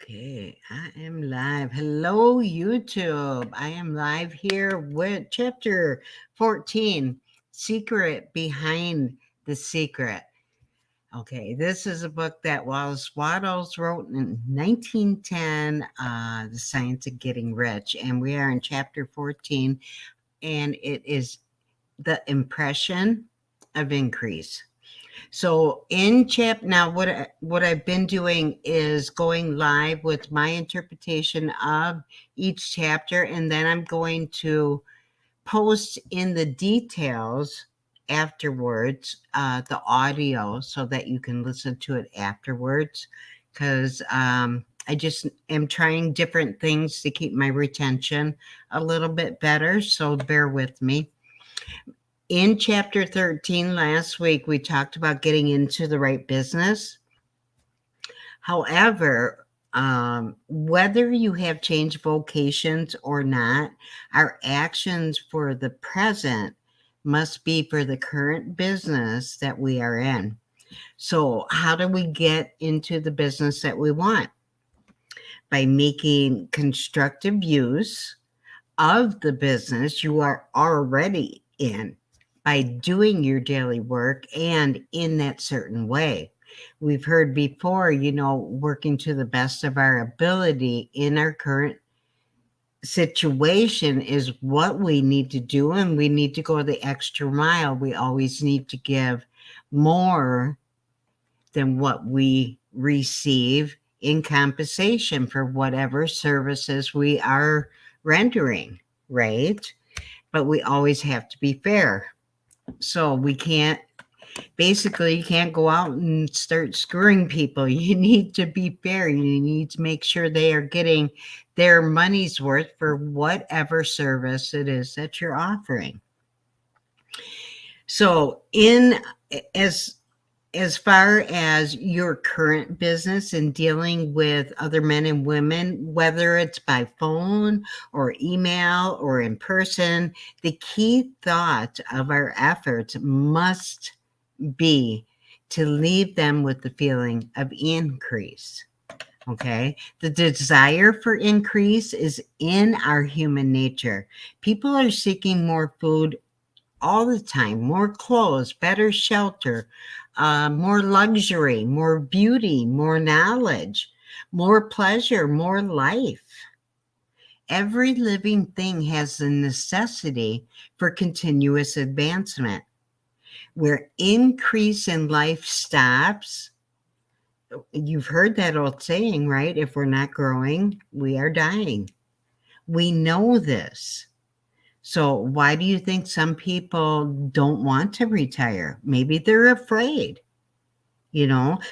Okay, I am live. Hello, YouTube. I am live here with chapter 14, Secret Behind the Secret. Okay, this is a book that Wallace Wattles wrote in 1910, The Science of Getting Rich. And we are in chapter 14, and it is The Impression of Increase. So in now what I've been doing is going live with my interpretation of each chapter, and then I'm going to post in the details afterwards the audio so that you can listen to it afterwards, because I just am trying different things to keep my retention a little bit better, so bear with me. In chapter 13 last week, we talked about getting into the right business. However, whether you have changed vocations or not, our actions for the present must be for the current business that we are in. So, how do we get into the business that we want? By making constructive use of the business you are already in, by doing your daily work and in that certain way. We've heard before, working to the best of our ability in our current situation is what we need to do, and we need to go the extra mile. We always need to give more than what we receive in compensation for whatever services we are rendering, right? But we always have to be fair. So you can't go out and start screwing people. You need to be fair. You need to make sure they are getting their money's worth for whatever service it is that you're offering. So as far as your current business and dealing with other men and women, whether it's by phone or email or in person, the key thought of our efforts must be to leave them with the feeling of increase. Okay. The desire for increase is in our human nature. People are seeking more food all the time, more clothes, better shelter, more luxury, more beauty, more knowledge, more pleasure, more life. Every living thing has the necessity for continuous advancement. Where increase in life stops, you've heard that old saying, right? If we're not growing, we are dying. We know this. So why do you think some people don't want to retire? Maybe they're afraid.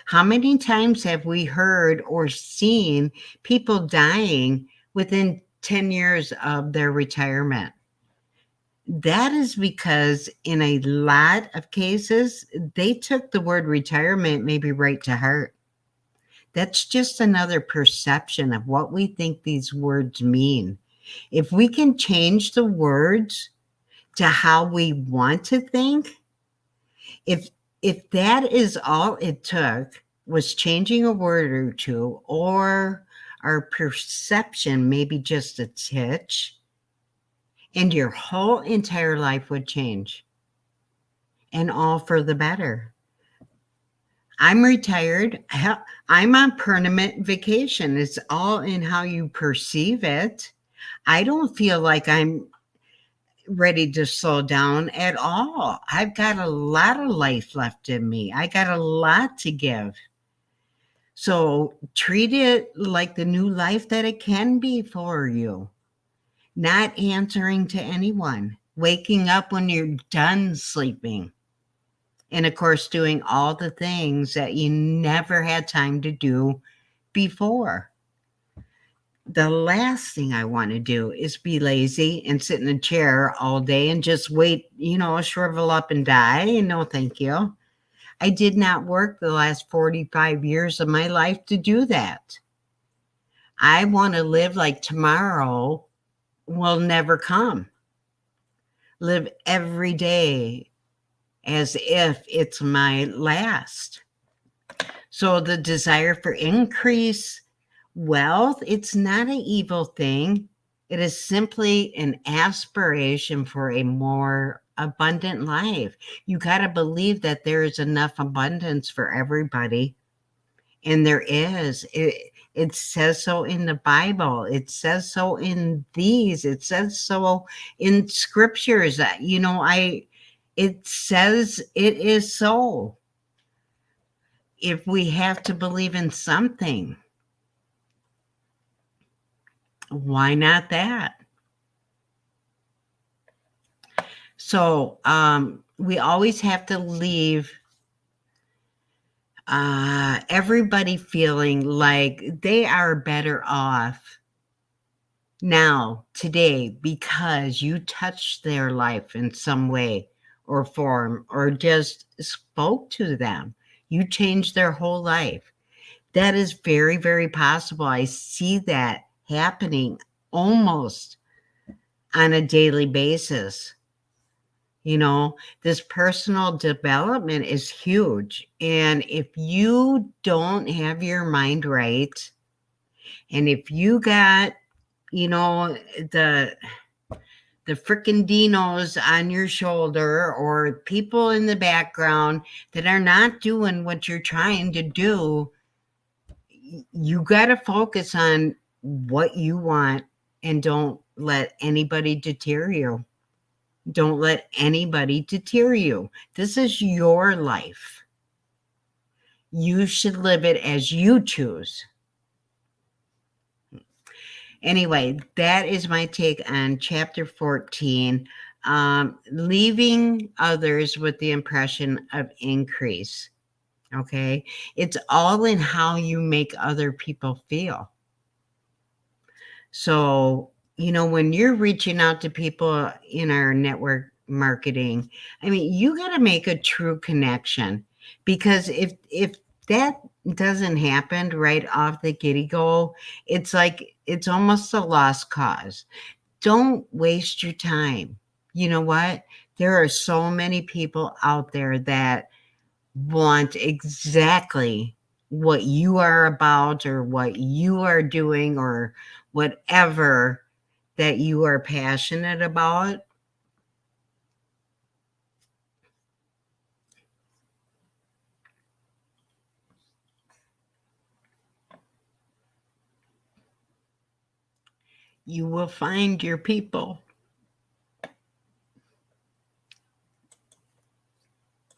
How many times have we heard or seen people dying within 10 years of their retirement? That is because in a lot of cases, they took the word retirement maybe right to heart. That's just another perception of what we think these words mean. If we can change the words to how we want to think, if that is all it took, was changing a word or two, or our perception maybe just a titch, and your whole entire life would change, and all for the better. I'm retired. I'm on permanent vacation. It's all in how you perceive it. I don't feel like I'm ready to slow down at all. I've got a lot of life left in me. I got a lot to give. So treat it like the new life that it can be for you. Not answering to anyone. Waking up when you're done sleeping. And of course, doing all the things that you never had time to do before. The last thing I want to do is be lazy and sit in a chair all day and just wait, shrivel up and die. No, thank you. I did not work the last 45 years of my life to do that. I want to live like tomorrow will never come. Live every day as if it's my last. So the desire for increase Wealth, it's not an evil thing. It is simply an aspiration for a more abundant life. You got to believe that there is enough abundance for everybody. And there is. It says so in the Bible. It says so in these. It says so in scriptures that, it says it is so. If we have to believe in something, why not that? So we always have to leave everybody feeling like they are better off now, today, because you touched their life in some way or form, or just spoke to them. You changed their whole life. That is very, very possible. I see that happening almost on a daily basis. This personal development is huge. And if you don't have your mind right, and if you got, the frickin' dinos on your shoulder, or people in the background that are not doing what you're trying to do, you got to focus on what you want, and don't let anybody deter you. Don't let anybody deter you. This is your life. You should live it as you choose. Anyway, that is my take on chapter 14. Leaving others with the impression of increase. Okay. It's all in how you make other people feel. So, when you're reaching out to people in our network marketing, I mean, you got to make a true connection, because if that doesn't happen right off the giddy go, it's almost a lost cause. Don't waste your time. You know what? There are so many people out there that want exactly what you are about, or what you are doing, or whatever that you are passionate about. You will find your people.